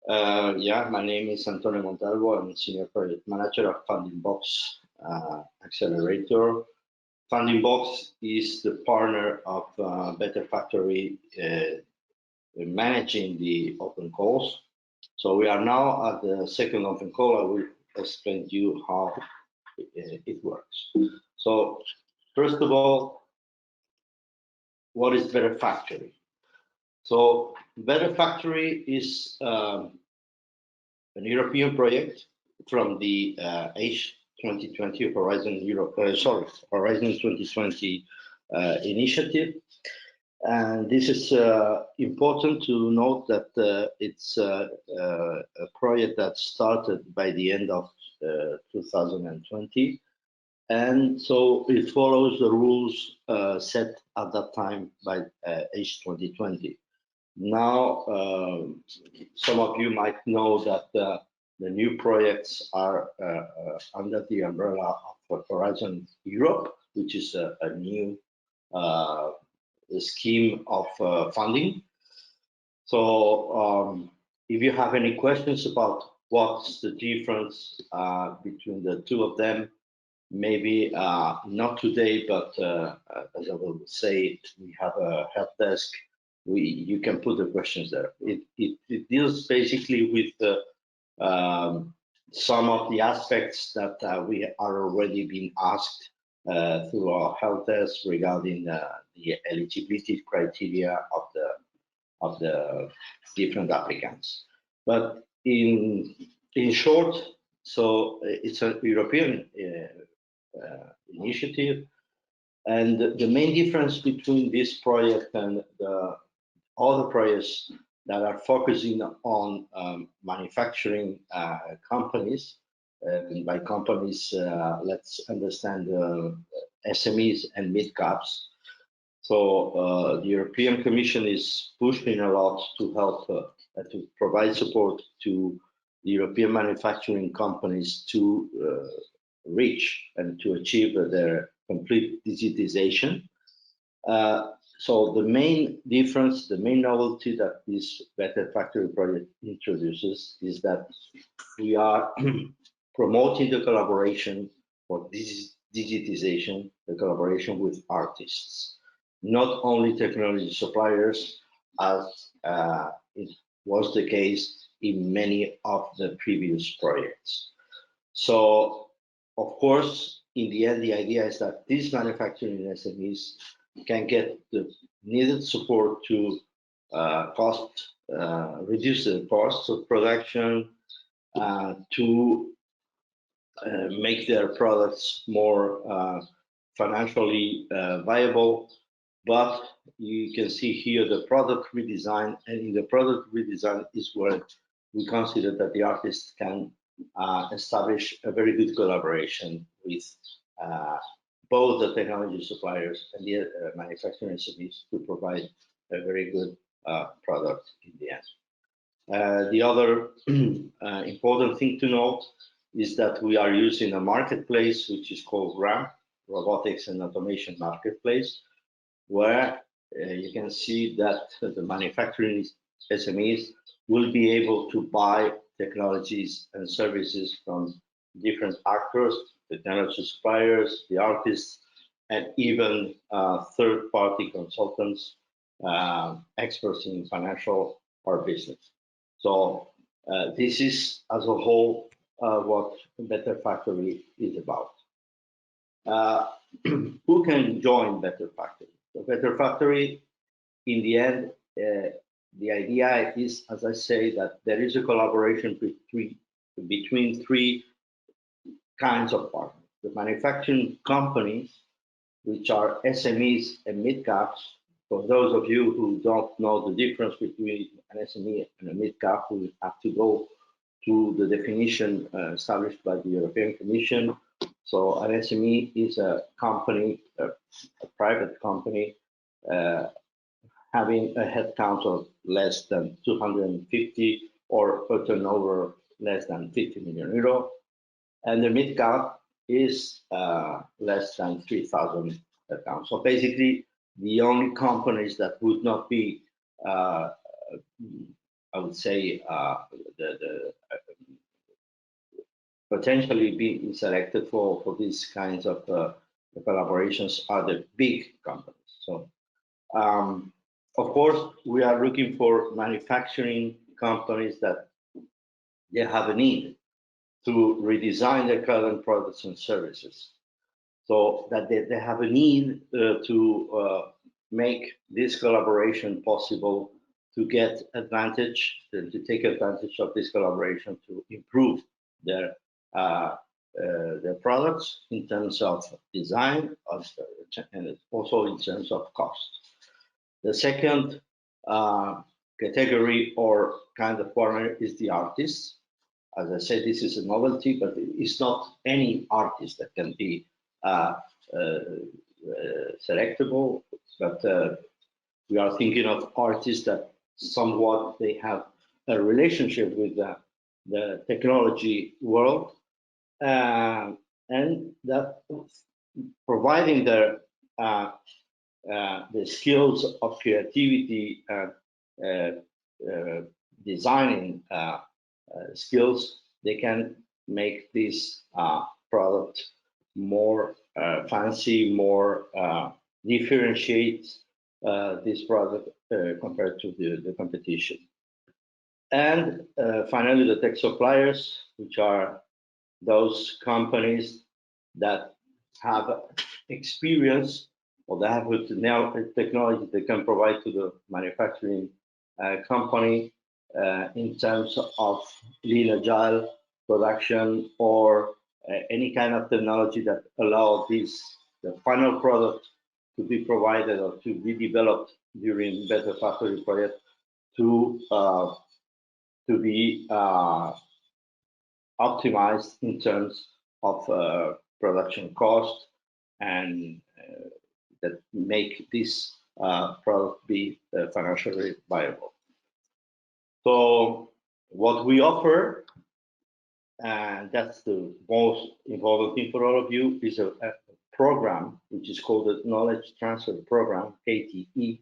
Yeah, my name is Antonio Montalvo. I'm Senior Project Manager of FundingBox Accelerator. FundingBox is the partner of Better Factory managing the open calls. So we are now at the second open call. I will explain to you how it works. So first of all, what is Better Factory? So Better Factory is an European project from the H2020 Horizon Europe, Horizon 2020 initiative. And this is important to note that it's a project that started by the end of 2020. And so it follows the rules set at that time by H2020. Now, some of you might know that the new projects are under the umbrella of Horizon Europe, which is a new scheme of funding. So if you have any questions about what's the difference between the two of them, maybe not today, but as I will say, we have a help desk. You can put the questions there. It deals basically with some of the aspects that we are already being asked through our help desk regarding the eligibility criteria of the different applicants. But in short, so it's a European initiative, and the main difference between this project and the other projects that are focusing on manufacturing companies, and by companies, let's understand SMEs and mid-caps. So the European Commission is pushing a lot to help to provide support to the European manufacturing companies to reach and to achieve their complete digitization. So the main difference, the main novelty that this Better Factory project introduces is that we are promoting the collaboration for this digitization, the collaboration with artists, not only technology suppliers, as it was the case in many of the previous projects. So, of course, in the end, the idea is that these manufacturing SMEs can get the needed support to reduce the costs of production, to make their products more financially viable. But you can see here the product redesign, and in the product redesign is where we consider that the artists can establish a very good collaboration with both the technology suppliers and the manufacturing SMEs to provide a very good product in the end. The other important thing to note is that we are using a marketplace which is called RAM, Robotics and Automation Marketplace, where you can see that the manufacturing SMEs will be able to buy technologies and services from different actors, technology suppliers, the artists, and even third-party consultants, experts in financial or business. So this is, as a whole, what Better Factory is about. Who can join Better Factory? So Better Factory, in the end, the idea is, as I say, that there is a collaboration between three kinds of partners. The manufacturing companies, which are SMEs and mid-caps. For those of you who don't know the difference between an SME and a mid-cap, we have to go to the definition established by the European Commission. So an SME is a company, a private company, having a headcount of less than 250 or a turnover less than 50 million euro. And the mid-cap is less than 3,000 headcount. So basically, the only companies that would not be I would say, the potentially being selected for these kinds of collaborations are the big companies. So, of course, we are looking for manufacturing companies that they have a need to redesign their current products and services. So that they have a need to make this collaboration possible, to get advantage, to take advantage of this collaboration to improve their products in terms of design, and also in terms of cost. The second category or kind of partner is the artist. As I said, this is a novelty, but it's not any artist that can be selectable, but we are thinking of artists that somewhat they have a relationship with the technology world, and that providing the skills of creativity and designing skills, they can make this product more fancy, more differentiate this product compared to the competition. And finally, the tech suppliers, which are those companies that have experience or they have now technology they can provide to the manufacturing company in terms of lean agile production or any kind of technology that allow the final product to be provided or to be developed during Better Factory project to be optimized in terms of production cost and that make this product be financially viable. So what we offer, and that's the most important thing for all of you, is a program which is called the Knowledge Transfer Program, KTE,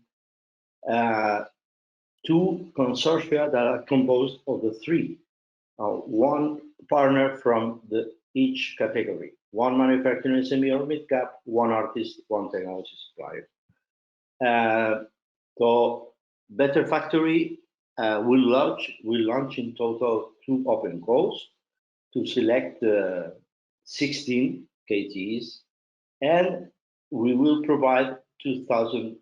two consortia that are composed of the three. One partner from each category, one manufacturing SME or mid-cap, one artist, one technology supplier. So Better Factory will launch in total 2 open calls to select 16 KTEs, and we will provide 2,000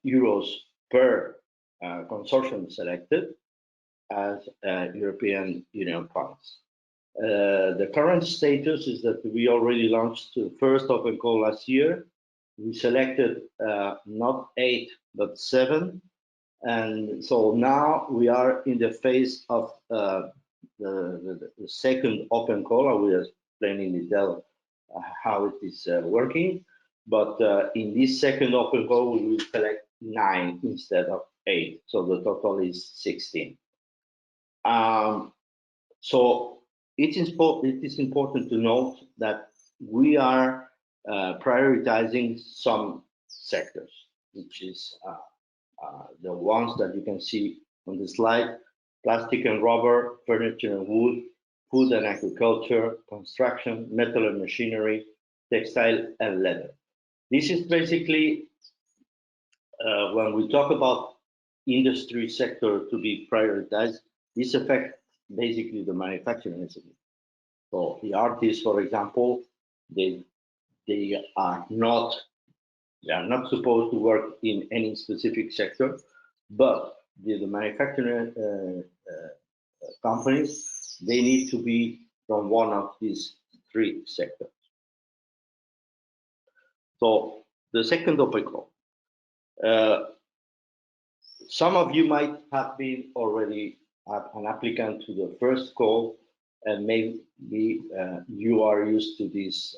euros per consortium selected as European Union funds. The current status is that we already launched the first open call last year. We selected not 8 but 7, and so now we are in the phase of the second open call. I will explain in detail how it is working, but in this second open call we will select 9 instead of 8, so the total is 16. So it is important to note that we are prioritizing some sectors, which is the ones that you can see on the slide: plastic and rubber, furniture and wood, food and agriculture, construction, metal and machinery, textile and leather. This is basically when we talk about industry sector to be prioritized, this affects basically the manufacturing SME. So the artists, for example, they are not supposed to work in any specific sector, but the manufacturing companies, they need to be from one of these 3 sectors. So the second open call. Some of you might have been already an applicant to the first call, and maybe you are used to this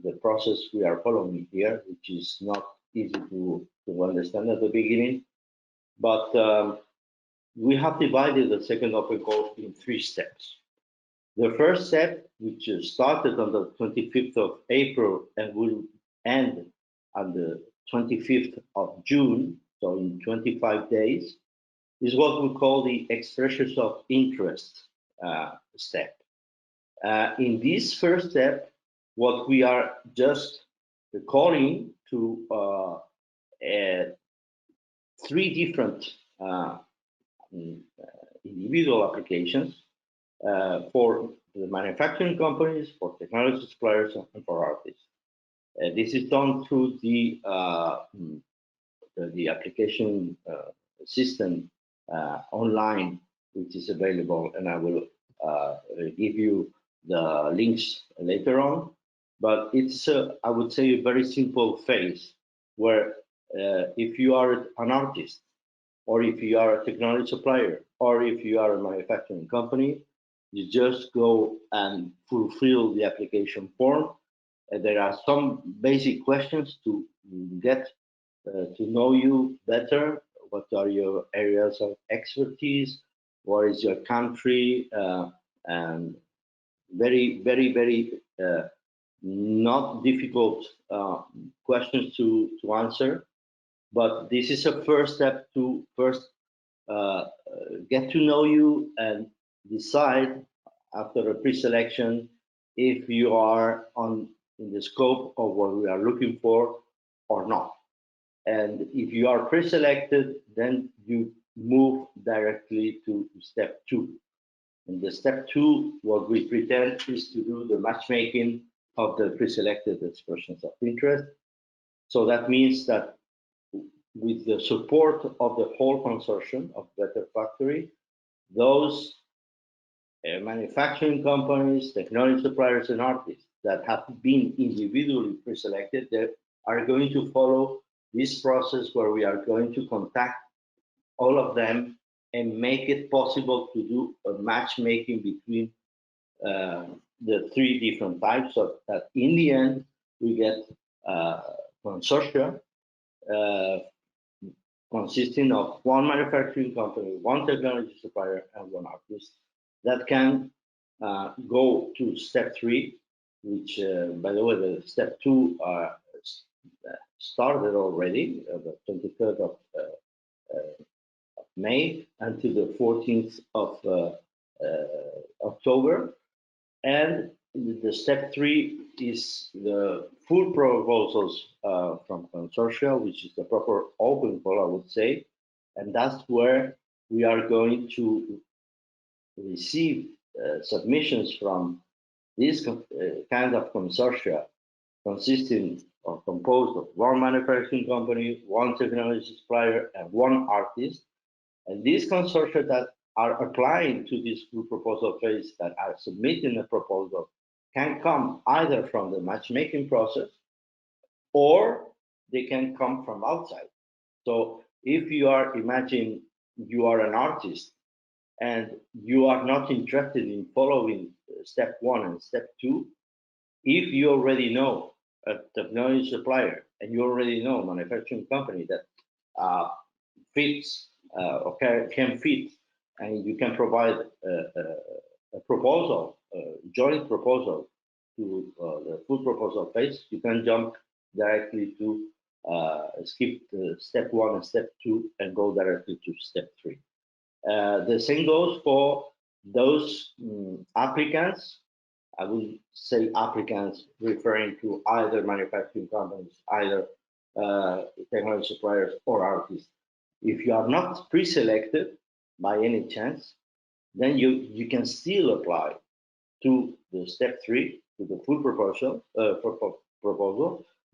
the process we are following here, which is not easy to understand at the beginning. But we have divided the second open call in 3 steps. The first step, which started on the 25th of April and will end on the 25th of June, so in 25 days, is what we call the expressions of interest step. In this first step, what we are just calling to three different individual applications for the manufacturing companies, for technology suppliers, and for artists. This is done through the application system online, which is available, and I will give you the links later on. But it's, I would say, a very simple phase where if you are an artist, or if you are a technology supplier, or if you are a manufacturing company, you just go and fulfill the application form. There are some basic questions to get to know you better. What are your areas of expertise? What is your country? And very not difficult questions to answer. But this is a first step to first get to know you and decide after a pre-selection if you are in the scope of what we are looking for or not. And if you are pre-selected, then you move directly to step 2. In the step 2, what we pretend is to do the matchmaking of the pre-selected expressions of interest. So that means that with the support of the whole consortium of Better Factory, those manufacturing companies, technology suppliers, and artists that have been individually pre-selected, they are going to follow this process where we are going to contact all of them and make it possible to do a matchmaking between the three different types, so that in the end we get consortia consisting of one manufacturing company, one technology supplier, and one artist that can go to step 3, which, by the way, the step 2 started already, the 23rd of May until the 14th of October. And the step 3 is the full proposals from consortia, which is the proper open call, I would say. And that's where we are going to receive submissions from these kind of consortia, consisting or composed of one manufacturing company, one technology supplier, and one artist. And these consortia that are applying to this full proposal phase, that are submitting a proposal, can come either from the matchmaking process or they can come from outside. So if you are, imagine you are an artist and you are not interested in following step 1 and step 2, if you already know a technology supplier and you already know a manufacturing company that fits or can fit, and you can provide a proposal, a joint proposal to the full proposal phase, you can jump directly to skip step 1 and step 2 and go directly to step 3. The same goes for those applicants. I will say applicants referring to either manufacturing companies, either technology suppliers or artists. If you are not pre-selected by any chance, then you can still apply to the step 3, to the full proposal.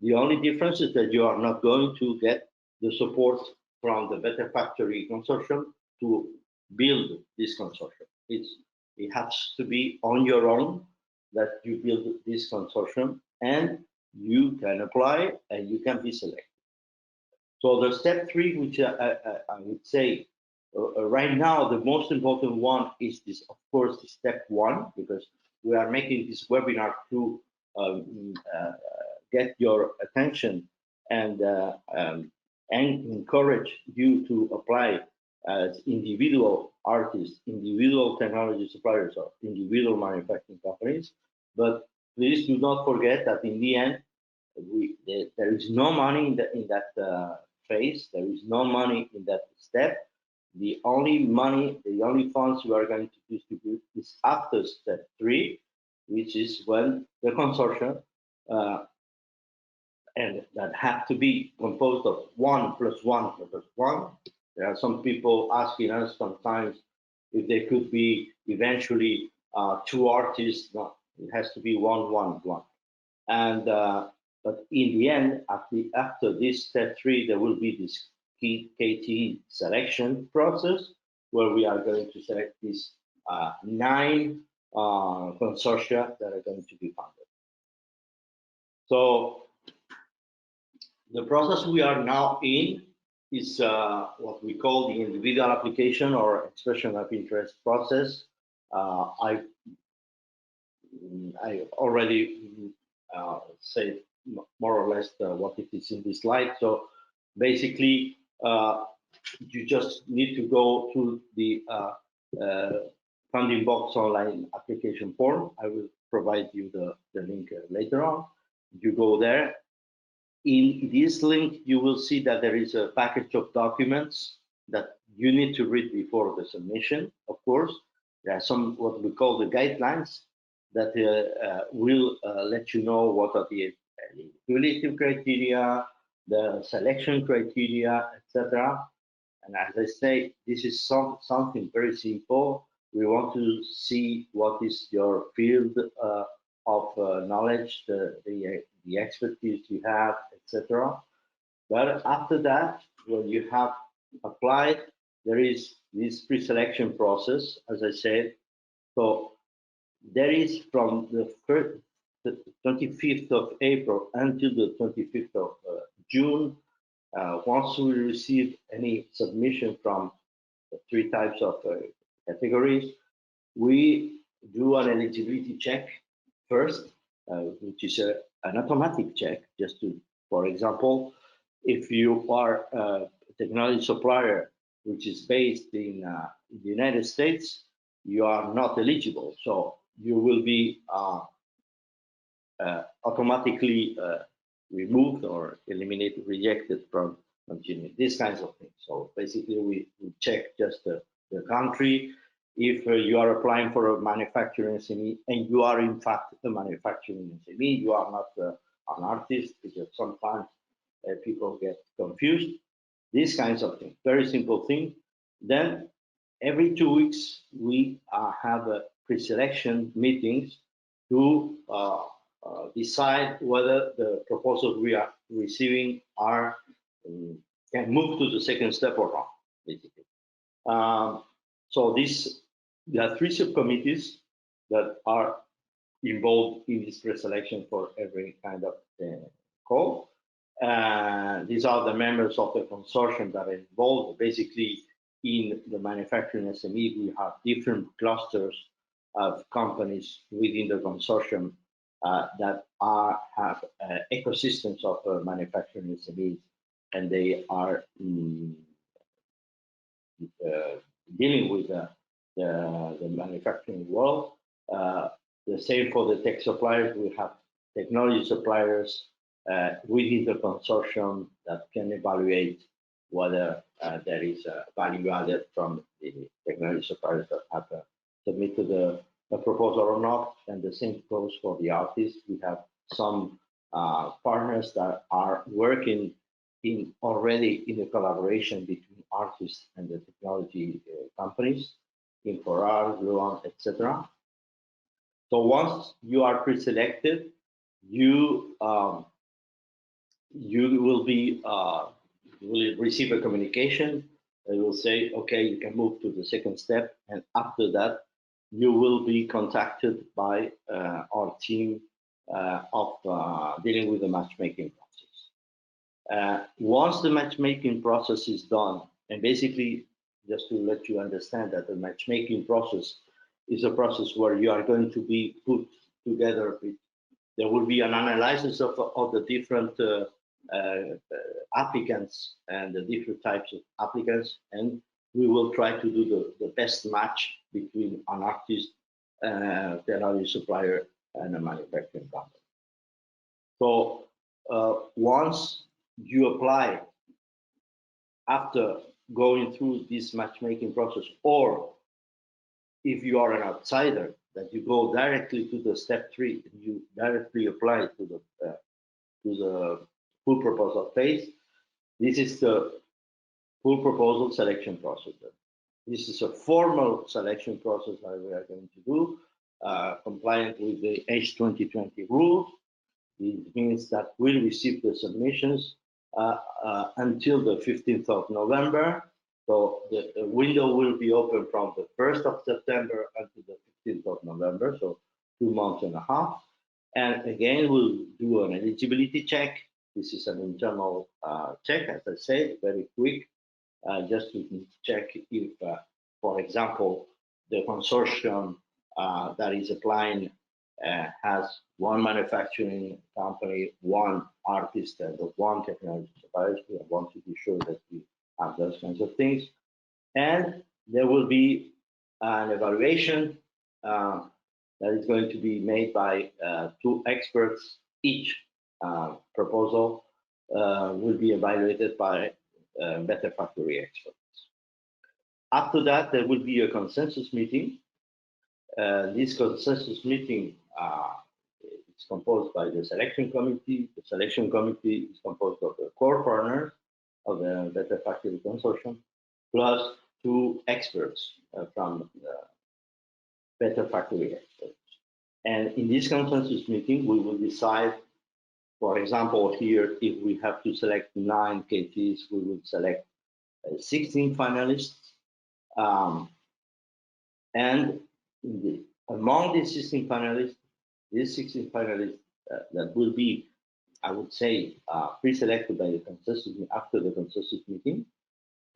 The only difference is that you are not going to get the support from the Better Factory consortium to build this consortium. It has to be on your own that you build this consortium, and you can apply and you can be selected. So the step 3, which I would say right now the most important one is this, of course, the step 1, because we are making this webinar to get your attention and encourage you to apply as individual artists, individual technology suppliers, or individual manufacturing companies. But please do not forget that in the end, there is no money in that phase. There is no money in that step. The only money, the only funds we are going to distribute is after step 3, which is when the consortium, and that have to be composed of 1 plus 1 plus 1. There are some people asking us sometimes if there could be eventually 2 artists. No, it has to be 1, 1, 1. And but in the end, after this step 3, there will be this KT selection process where we are going to select these 9 consortia that are going to be funded. So the process we are now in is what we call the individual application or expression of interest process. I already said more or less what it is in this slide. So basically, you just need to go to the FundingBox online application form. I will provide you the link later on. You go there. In this link, you will see that there is a package of documents that you need to read before the submission. Of course, there are some what we call the guidelines that will let you know what are the eligibility criteria, the selection criteria, etc. And as I say, this is something very simple. We want to see what is your field of knowledge, the expertise you have, etc. But after that, when you have applied, there is this pre-selection process, as I said. So there is from the 25th of April until the 25th of June. Once we receive any submission from the 3 types of categories, we do an eligibility check first, which is an automatic check. Just to, for example, if you are a technology supplier which is based in the United States, you are not eligible. So you will be automatically removed or eliminated, rejected from continuing, these kinds of things. So basically, we check just the country. If you are applying for a manufacturing SME and you are in fact a manufacturing SME, you are not an artist, because sometimes people get confused. These kinds of things, very simple thing. Then every 2 weeks, we have pre-selection meetings to decide whether the proposals we are receiving are can move to the second step or not, basically. So there are 3 subcommittees that are involved in this pre-selection for every kind of call. These are the members of the consortium that are involved. Basically, in the manufacturing SME, we have different clusters of companies within the consortium that have ecosystems of manufacturing SMEs, and they are dealing with the manufacturing world. The same for the tech suppliers. We have technology suppliers within the consortium that can evaluate whether there is a value added from the technology suppliers that have submitted a proposal or not. And the same goes for the artists. We have some partners that are working already in a collaboration between artists and the technology companies, Inforar, Luan, etc. So once you are pre-selected, you will receive a communication. It will say, okay, you can move to the second step, and after that, you will be contacted by our team of dealing with the matchmaking process. Once the matchmaking process is done, and basically, just to let you understand that the matchmaking process is a process where you are going to be put together. There will be an analysis of the different applicants and the different types of applicants, and we will try to do the best match between an artist, technology supplier, and a manufacturing company. So once you apply after going through this matchmaking process, or if you are an outsider, that you go directly to the step 3, and you directly apply to the full proposal phase. This is the full proposal selection process. This is a formal selection process that we are going to do, compliant with the H2020 rules. It means that we'll receive the submissions until the 15th of November. So the window will be open from the 1st of September until the 15th of November, so 2 months and a half. And again, we'll do an eligibility check. This is an internal check, as I said, very quick, just to check if, for example, the consortium that is applying has one manufacturing company, one artist, and one technology supplier. We want to be sure that we have those kinds of things. And there will be an evaluation that is going to be made by 2 experts. Each proposal will be evaluated by Better Factory experts. After that, there will be a consensus meeting. This consensus meeting is composed by the selection committee. The selection committee is composed of the core partners of the Better Factory Consortium, plus 2 experts from the Better Factory experts. And in this consensus meeting, we will decide, for example, here, if we have to select 9 KTs, we will select 16 finalists. And among these 16 finalists, that will be, I would say, pre-selected by the consensus after the consensus meeting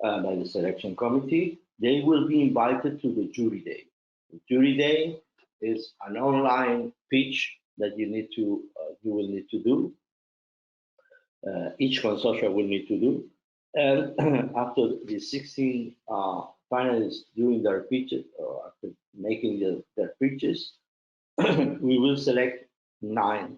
by the selection committee, they will be invited to the jury day. The jury day is an online pitch that you will need to do. Each consortium will need to do. And after the 16 finalists doing their pitches, or after making their pitches, we will select 9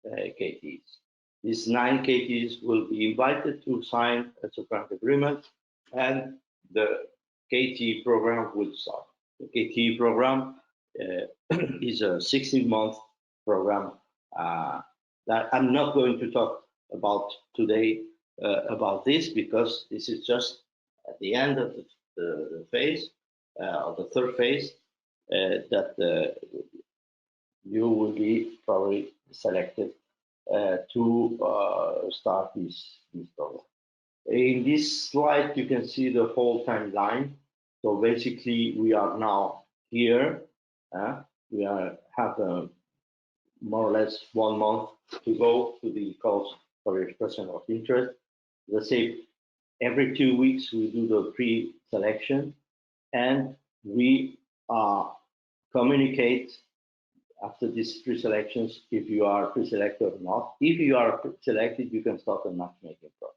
KTs. These 9 KTs will be invited to sign a subgrant agreement, and the KT program will start. The KT program is a 16-month program that I'm not going to talk about today about this, because this is just at the end of the phase, of the 3rd phase, that you will be probably selected to start this program. In this slide, you can see the whole timeline. So basically, we are now here. We have more or less 1 month to go to the calls for expression of interest. Let's say every 2 weeks we do the pre-selection, and we communicate after these pre-selections if you are pre-selected or not. If you are selected, you can start a matchmaking process.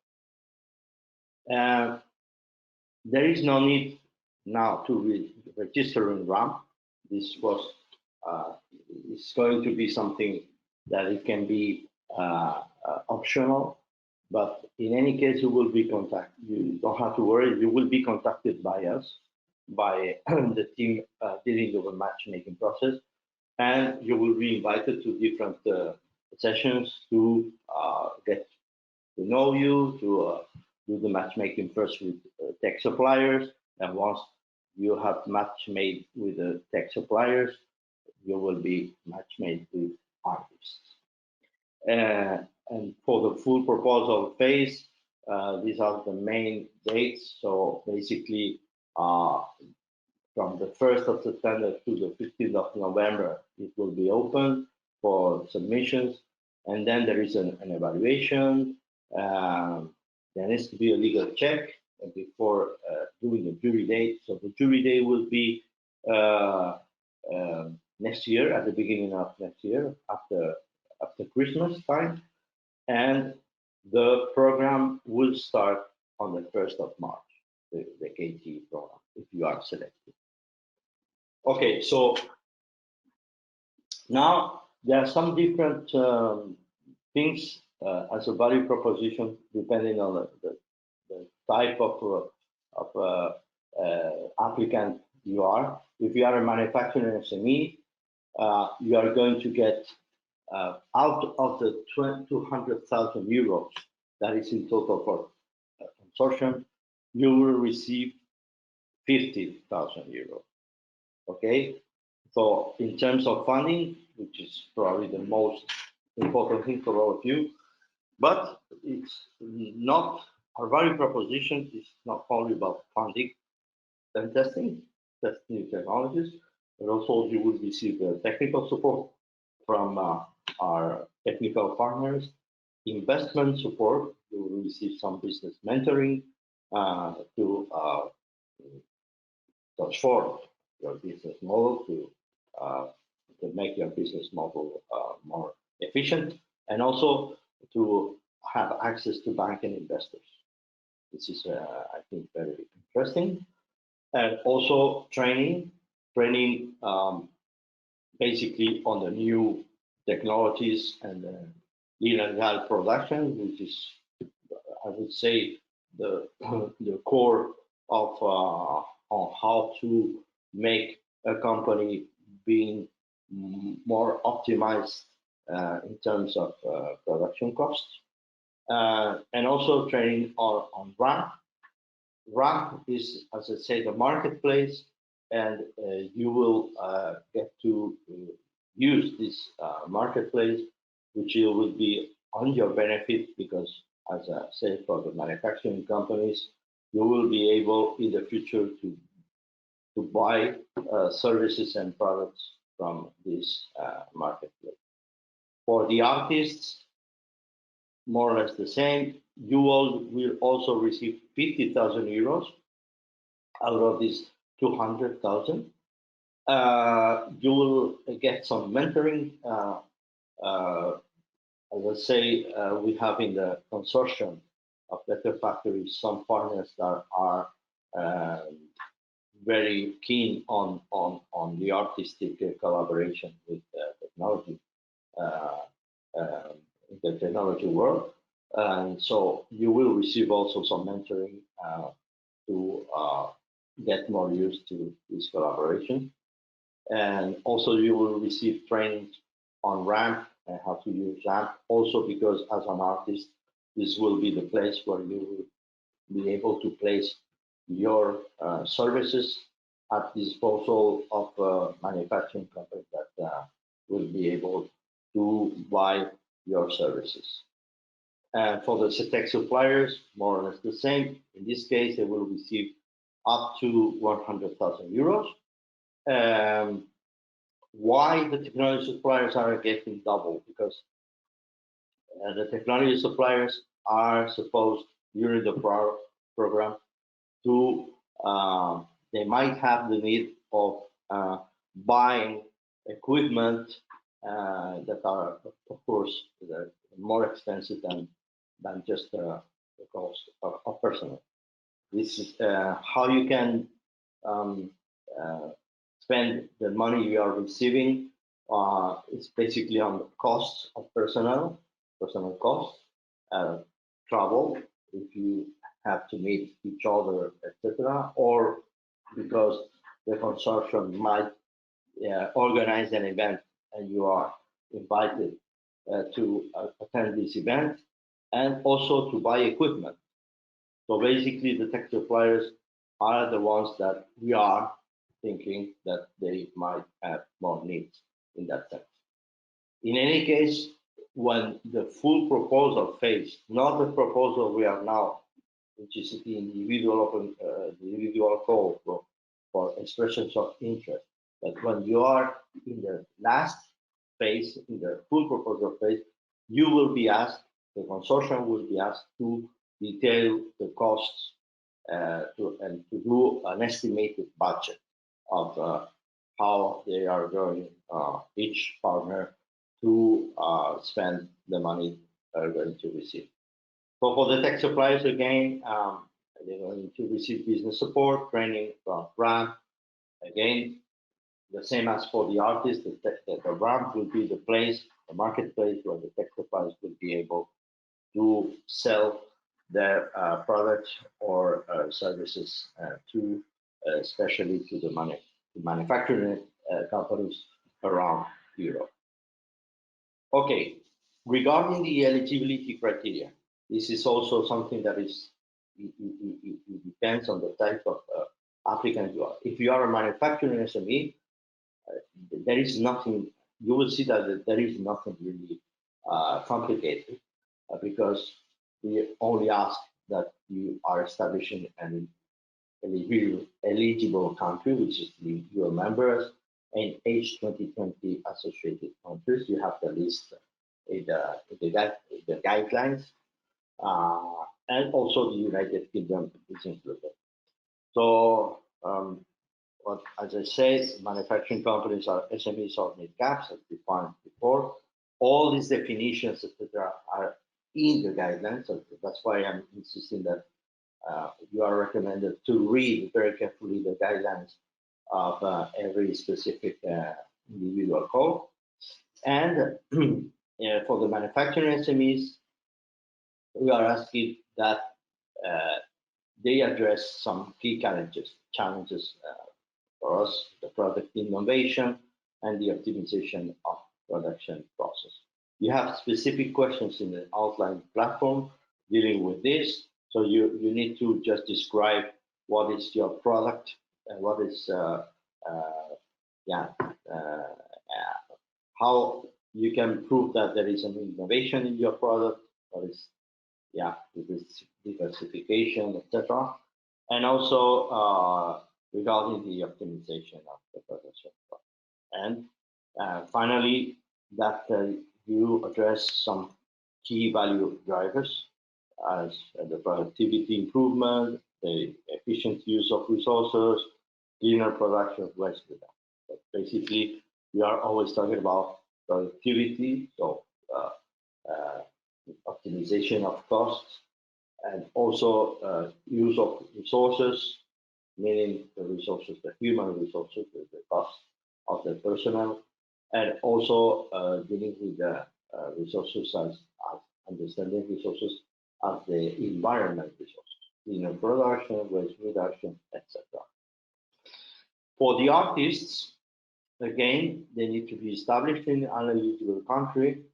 There is no need now to register in RAM. This was it's going to be something that it can be optional, but in any case, you will be contacted. You don't have to worry. You will be contacted by us, by the team dealing with the matchmaking process, and you will be invited to different sessions to get to know you, to do the matchmaking first with tech suppliers, and once you have match made with the tech suppliers, you will be match made with artists. And for the full proposal phase, these are the main dates. So basically, from the 1st of September to the 15th of November, it will be open for submissions. And then there is an evaluation. There needs to be a legal check before doing the jury date. So the jury day will be next year, at the beginning of next year, after Christmas time. And the program will start on the 1st of March, the KT program, if you are selected. Okay, so now there are some different things as a value proposition, depending on the type of applicant you are. If you are a manufacturing SME, you are going to get out of the 200,000 euros that is in total for consortium, you will receive 50,000 euros. Okay, so in terms of funding, which is probably the most important thing for all of you, but it's not, our value proposition is not only about funding and testing new technologies, but also you will receive technical support from our technical partners, investment support, you will receive some business mentoring to transform your business model, to make your business model more efficient, and also to have access to bank and investors. This is, I think, very interesting. And also training basically on the new technologies and legal production, which is, I would say, the core of on how to make a company being more optimized in terms of production costs, and also training on RAMP. RAMP is, as I say, the marketplace, and you will get to use this marketplace, which will be on your benefit, because, as I say, for the manufacturing companies, you will be able in the future to buy services and products from this marketplace. For the artists, more or less the same. You all will also receive 50,000 euros out of this 200,000. You will get some mentoring. As I say, we have in the consortium of Better Factories some partners that are very keen on the artistic collaboration with technology, in the technology world. And so you will receive also some mentoring to get more used to this collaboration. And also you will receive training on RAMP and how to use RAMP, also because as an artist, this will be the place where you will be able to place your services at disposal of manufacturing companies that will be able to buy your services. And for the tech suppliers, more or less the same. In this case, they will receive up to 100,000 euros. Why the technology suppliers are getting double? Because the technology suppliers are supposed during the program to, they might have the need of buying equipment that are, of course, more expensive than just the cost of personnel. This is how you can spend the money you are receiving. It's basically on the costs of personnel costs, travel, if you have to meet each other, etc., or because the consortium might organize an event and you are invited to attend this event, and also to buy equipment. So basically, the tech suppliers are the ones that we are thinking that they might have more needs in that sense. In any case, when the full proposal phase, not the proposal we are now, which is the individual call for expressions of interest, but when you are in the last phase, in the full proposal phase, you will be asked, the consortium will be asked to detail the costs and to do an estimated budget of how they are going, each partner, to spend the money they're going to receive. So for the tech suppliers, again, they're going to receive business support, training from RAMP. Again, the same as for the artists, the RAMP will be the place, the marketplace where the tech suppliers will be able to sell their products or services to, especially to the manufacturing companies around Europe. Okay, regarding the eligibility criteria, this is also something that is, it depends on the type of applicant you are. If you are a manufacturing SME, there is nothing, you will see that there is nothing really complicated because we only ask that you are establishing an eligible country, which is the EU members, and H2020 associated countries. You have the list in the guidelines, and also the United Kingdom is included. So, but as I said, manufacturing companies are SMEs or mid-caps, as defined before. All these definitions, etc., are in the guidelines. So that's why I'm insisting that you are recommended to read very carefully the guidelines of every specific individual code. And for the manufacturing SMEs, we are asking that they address some key challenges for us, the product innovation and the optimization of production process. You have specific questions in the outline platform dealing with this. So you need to just describe what is your product and what is, how you can prove that there is an innovation in your product, what is, this diversification, etc. And also regarding the optimization of the production process. And finally, that you address some key value drivers as the productivity improvement, the efficient use of resources, cleaner production, waste reduction. But basically, we are always talking about productivity, so optimization of costs, and also use of resources, meaning the resources, the human resources, the cost of the personnel, and also dealing with the resources as understanding resources as the environment resources, production, waste reduction, etc. For the artists, again, they need to be established in an eligible country.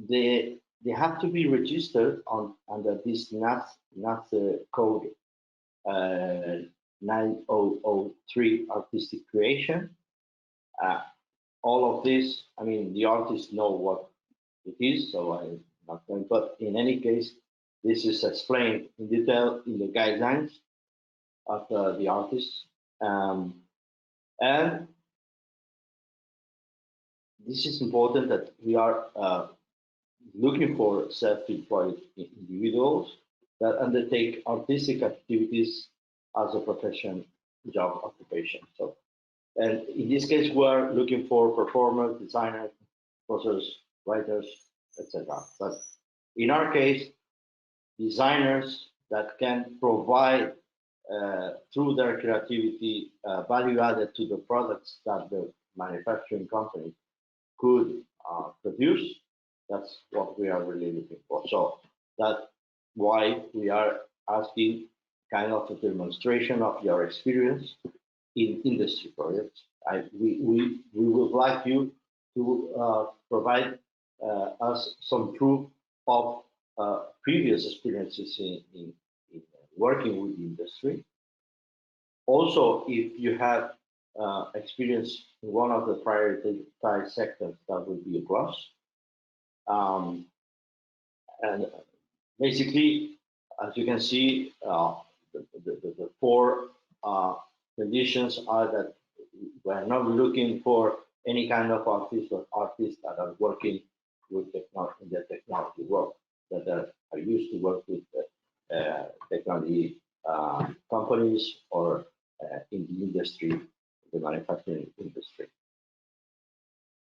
They have to be registered under this NAT code 9003 artistic creation. All of this, I mean, the artists know what it is, so I'm not going, but in any case, this is explained in detail in the guidelines of the artists. And this is important that we are looking for self-employed individuals that undertake artistic activities as a profession, job occupation. So, and in this case, we're looking for performers, designers, composers, writers, etc. But in our case, designers that can provide through their creativity value added to the products that the manufacturing company could produce. That's what we are really looking for. So that's why we are asking kind of a demonstration of your experience in industry projects. We would like you to provide us some proof of previous experiences in working with the industry. Also, if you have experience in one of the prioritized sectors, that would be a plus. And basically, as you can see, the four conditions are that we're not looking for any kind of artists that are working with technology in the technology world, that are used to work with technology companies or in the industry, the manufacturing industry.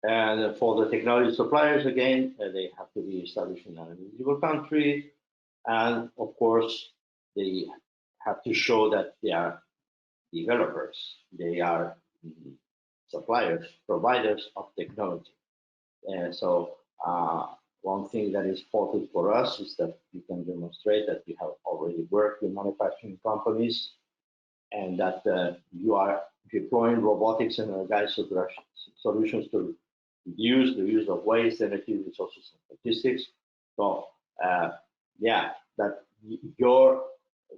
And for the technology suppliers, again, they have to be established in an eligible country. And of course, they have to show that they are developers, they are suppliers, providers of technology. And so One thing that is important for us is that you can demonstrate that you have already worked with manufacturing companies and that you are deploying robotics and organized solutions to reduce the use of waste, energy, resources, and logistics. So, yeah, that your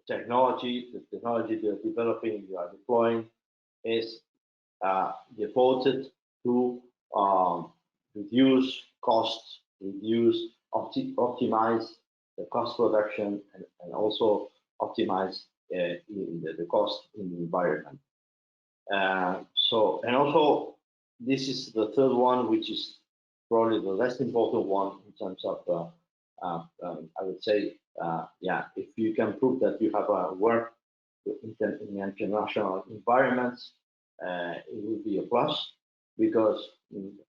technology, the technology you're developing, you are deploying, is devoted to reduce costs, optimize the cost production, and also optimize the cost in the environment. And also, this is the third one, which is probably the less important one in terms of, I would say, yeah, if you can prove that you have work in international environments, it will be a plus because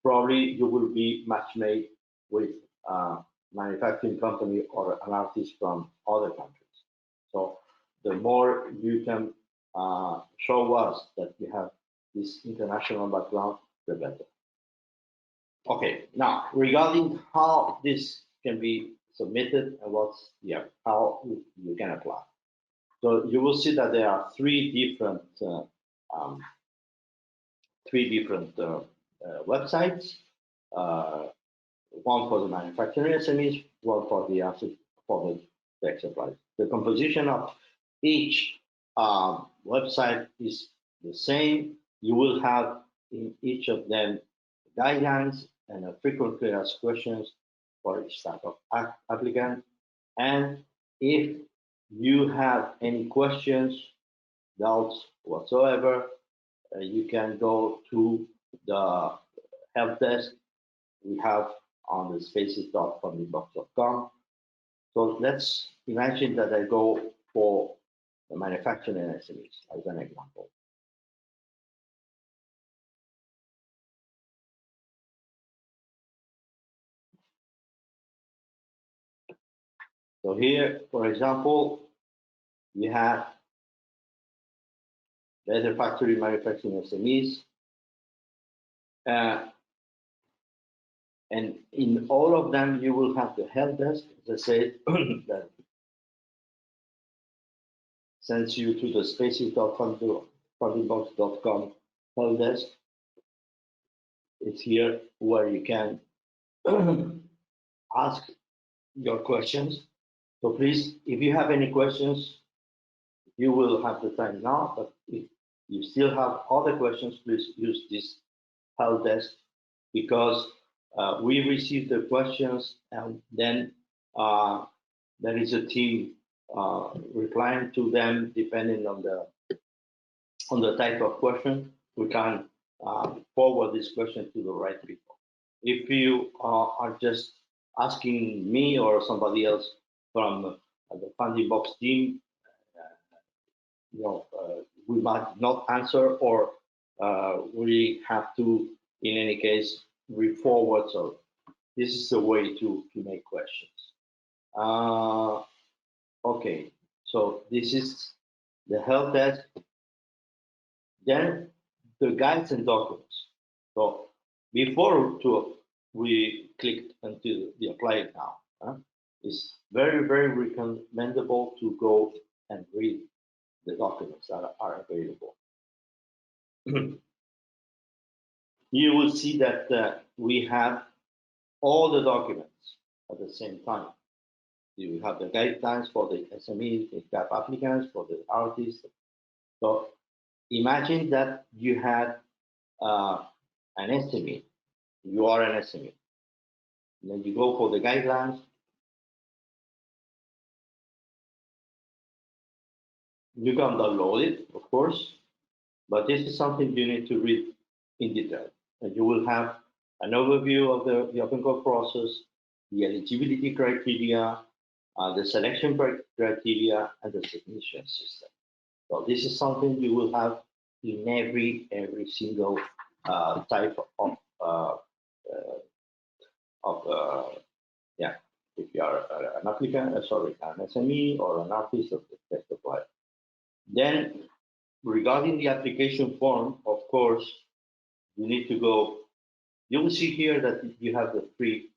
probably you will be match made with a manufacturing company or an artist from other countries. So the more you can show us that you have this international background, the better. Okay, now regarding how this can be submitted and how you can apply. So you will see that there are three different websites. One for the manufacturing SMEs, one for the tech suppliers. The composition of each website is the same. You will have in each of them guidelines and frequently asked questions for each type of applicant. And if you have any questions, doubts whatsoever, you can go to the help desk we have on the spaces.fundingbox.com. So let's imagine that I go for the manufacturing SMEs as an example. So here, for example, we have leather factory manufacturing SMEs. And in all of them, you will have the help desk, as I said, that sends you to the spaces.fundingbox.com help desk. It's here where you can ask your questions. So please, if you have any questions, you will have the time now, but if you still have other questions, please use this help desk because we receive the questions and then there is a team replying to them depending on the type of question. We can forward this question to the right people. If you are just asking me or somebody else from the FundingBox team, we might not answer, or we have to, in any case, re-forward. So this is a way to make questions. Okay, so this is the help desk. Then the guides and documents. So before we clicked into the apply now, it's very, very recommendable to go and read the documents that are available. You will see that we have all the documents at the same time. You have the guidelines for the SME, the CAP applicants, for the artists. So imagine that you had an SME. You are an SME. And then you go for the guidelines. You can download it, of course, but this is something you need to read in detail. And you will have an overview of the open call process, the eligibility criteria, the selection criteria, and the submission system. So this is something you will have in every single type of yeah. If you are an applicant, an SME or an artist of the tech supplier. Then, regarding the application form, of course, you need to go. You will see here that you have the three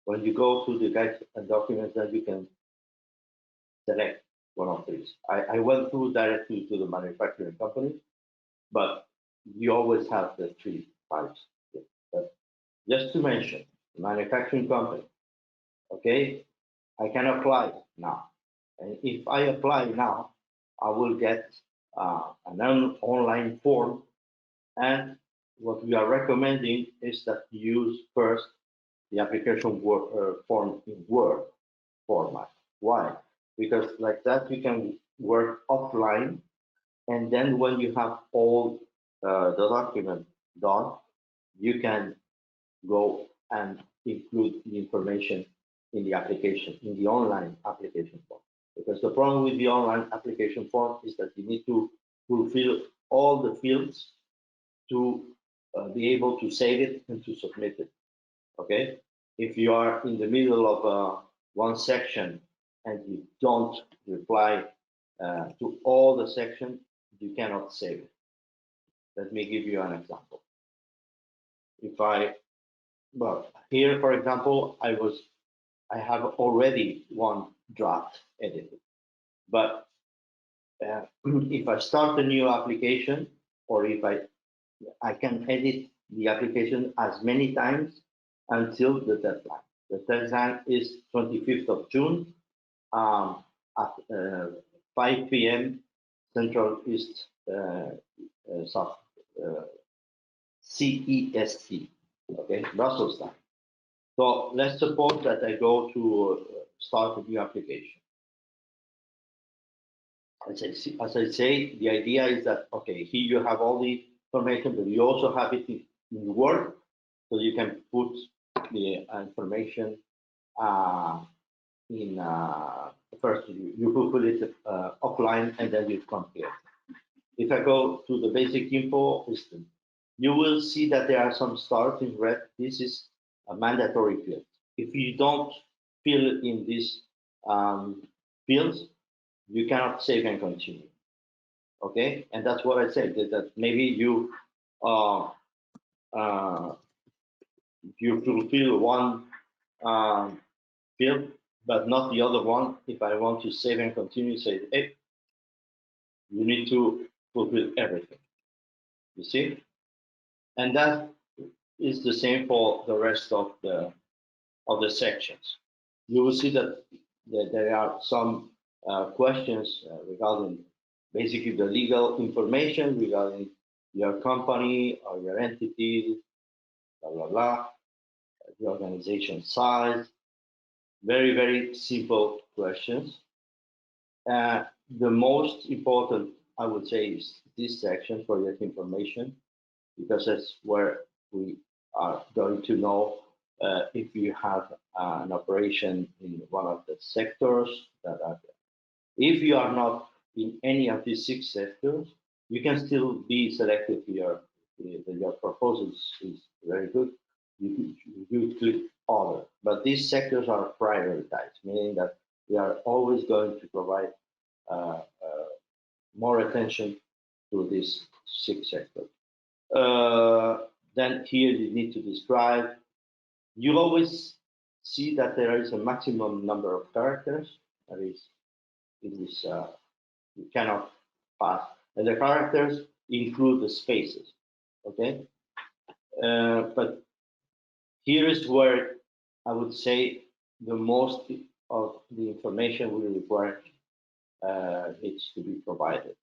When you go to the guide and documents, then you can select one of these. I went through directly to the manufacturing company, but you always have the three types. But just to mention, the manufacturing company, okay, I can apply now. And if I apply now, I will get an online form. And what we are recommending is that you use first the application form in Word format. Why? Because like that you can work offline, and then when you have all the document done, you can go and include the information in the application, in the online application form. Because the problem with the online application form is that you need to fulfill all the fields to be able to save it and to submit it. Okay? If you are in the middle of one section and you don't reply to all the section, you cannot save it. Let me give you an example. If well, here, for example, I have already one draft edited, but if I start a new application, or if I can edit the application as many times until the deadline. The deadline is 25th of June at 5 p.m. Central East South CEST, okay, Brussels time. So let's suppose that I go to start a new application. As I say, the idea is that, okay, here you have all the information, but you also have it in Word, so you can put the information in first you fulfill it offline, and then you come here. If I go to the basic info system, you will see that there are some stars in red. This is a mandatory field. If you don't fill in these fields, you cannot save and continue. Okay, and that's what I said, that maybe you fulfill one field, but not the other one. If I want to save and continue, say, hey, you need to fulfill everything. You see, and that is the same for the rest of the sections. You will see that there are some questions regarding basically the legal information regarding your company or your entity, blah, blah, blah, the organization size. Very, very simple questions. The most important, I would say, is this section, project information, because that's where we are going to know if you have an operation in one of the sectors that are there. If you are not in any of these 6 sectors, you can still be selected here. Your proposal is very good. You click other, but these sectors are prioritized, meaning that we are always going to provide more attention to these 6 sectors. Then here you need to describe. You always see that there is a maximum number of characters. That is, you cannot pass. And the characters include the spaces. Okay, but here is where I would say the most of the information we require needs to be provided.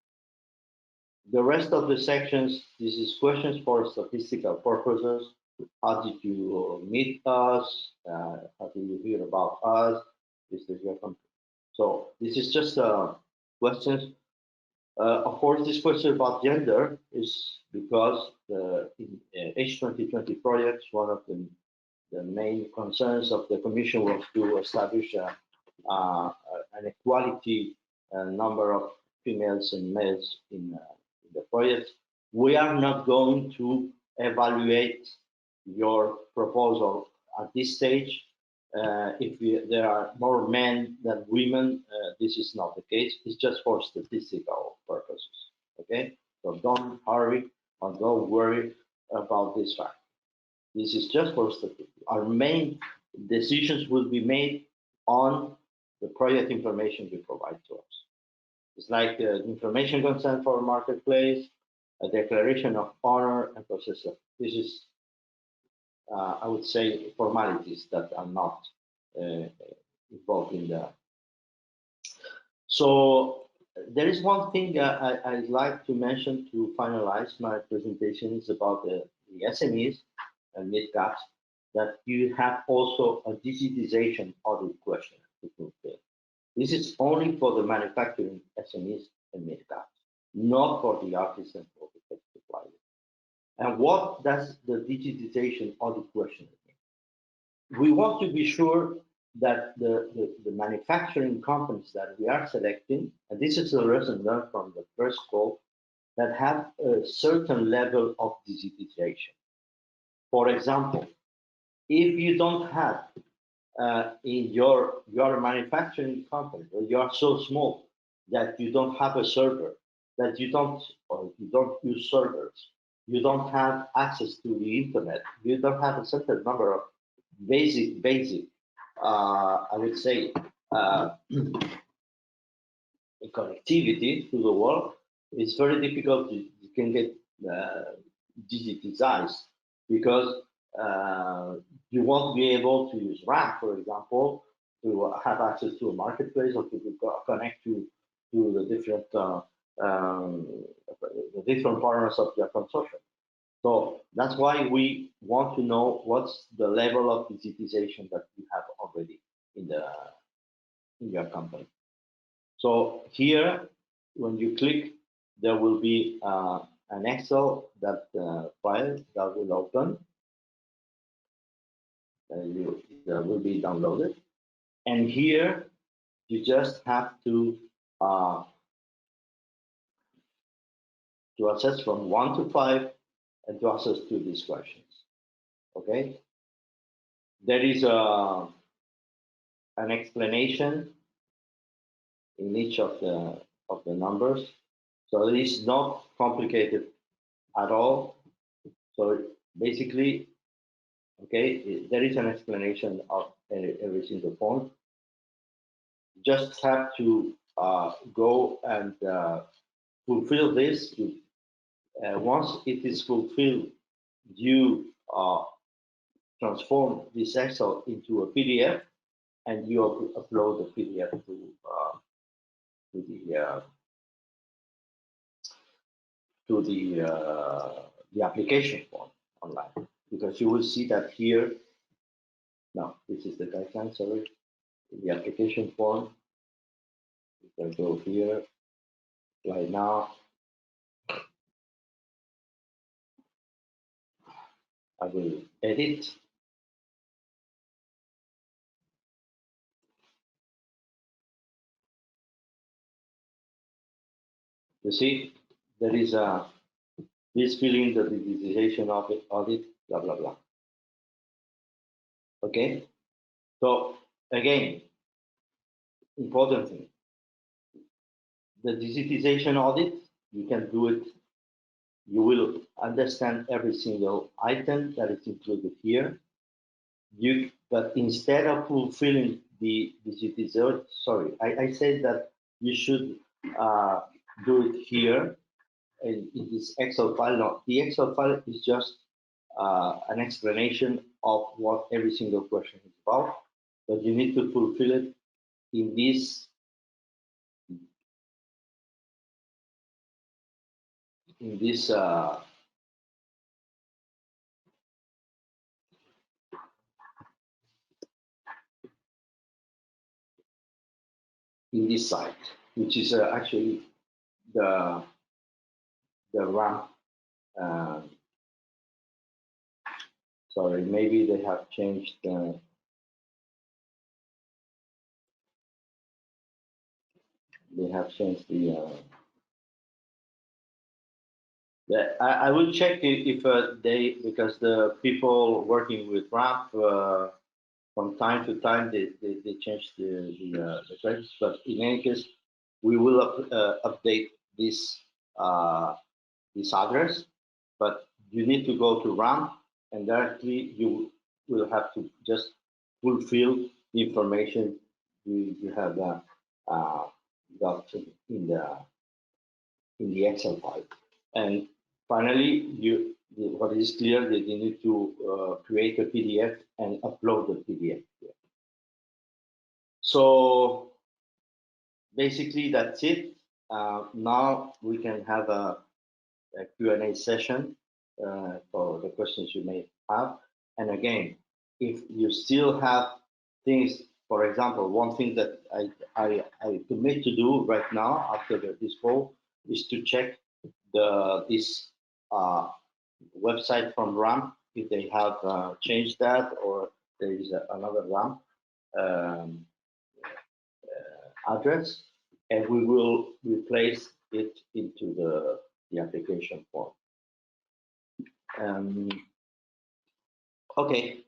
The rest of the sections, this is questions for statistical purposes. How did you meet us? How did you hear about us? This is your company. So this is just questions. Of course, this question about gender is because in H2020 projects, one of the main concerns of the Commission was to establish an equality number of females and males in the project. We are not going to evaluate your proposal at this stage. If there are more men than women, this is not the case. It's just for statistical purposes. Okay, so don't hurry or don't worry about this fact. This is just for statistics. Our main decisions will be made on the project information you provide to us. It's like information consent for a marketplace, a declaration of honor, and process of. This is, I would say, formalities that are not involved in the. So there is one thing I'd like to mention to finalize my presentation is about the SMEs and mid-caps, that you have also a digitization audit question to fulfill. This is only for the manufacturing SMEs and mid-caps, not for the artisan or the tech suppliers. And what does the digitization audit question mean? We want to be sure that the manufacturing companies that we are selecting, and this is a lesson learned from the first call, that have a certain level of digitization. For example, if you don't have in your manufacturing company, or you are so small that you don't have a server, that you don't use servers, you don't have access to the internet, you don't have a certain number of basic, I would say, connectivity to the world, it's very difficult to can get digitized, because you won't be able to use RAM, for example, to have access to a marketplace or to connect to the different partners of your consortium. So that's why we want to know what's the level of digitization that you have already in your company. So here, when you click, there will be an Excel that file that will open. That will be downloaded, and here you just have to assess from 1 to 5 and to assess 2 these questions. Okay, there is an explanation in each of the numbers, so it is not complicated at all. So basically, okay, there is an explanation of every single point. Just have to go and fulfill this. Once it is fulfilled, you transform this Excel into a PDF, and you upload the PDF to the application form online, because you will see that here. No, this is the guideline. Sorry, the application form. You can go here right now. I will edit. You see, there is this filling the digitization of it, audit, blah, blah, blah. Okay, so again, important thing, the digitization audit, you can do it, you will understand every single item that is included here. But instead of fulfilling the digitization, sorry, I said that you should do it here in this Excel file. No, the Excel file is just an explanation of what every single question is about, but you need to fulfill it in this site, which is actually the RAM. Sorry, maybe they have changed the. They have changed the. I will check if they, because the people working with RAMP from time to time they change the credits, but in any case we will update this this address, but you need to go to RAMP, and directly you will have to just fulfill the information you have got in the Excel file. And finally, what is clear that you need to create a PDF and upload the PDF. So basically, that's it. Now we can have a Q&A session for the questions you may have. And again, if you still have things, for example, one thing that I commit to do right now after this call is to check this website from RAM, if they have changed that or there is another RAM address, and we will replace it into the application form. Okay,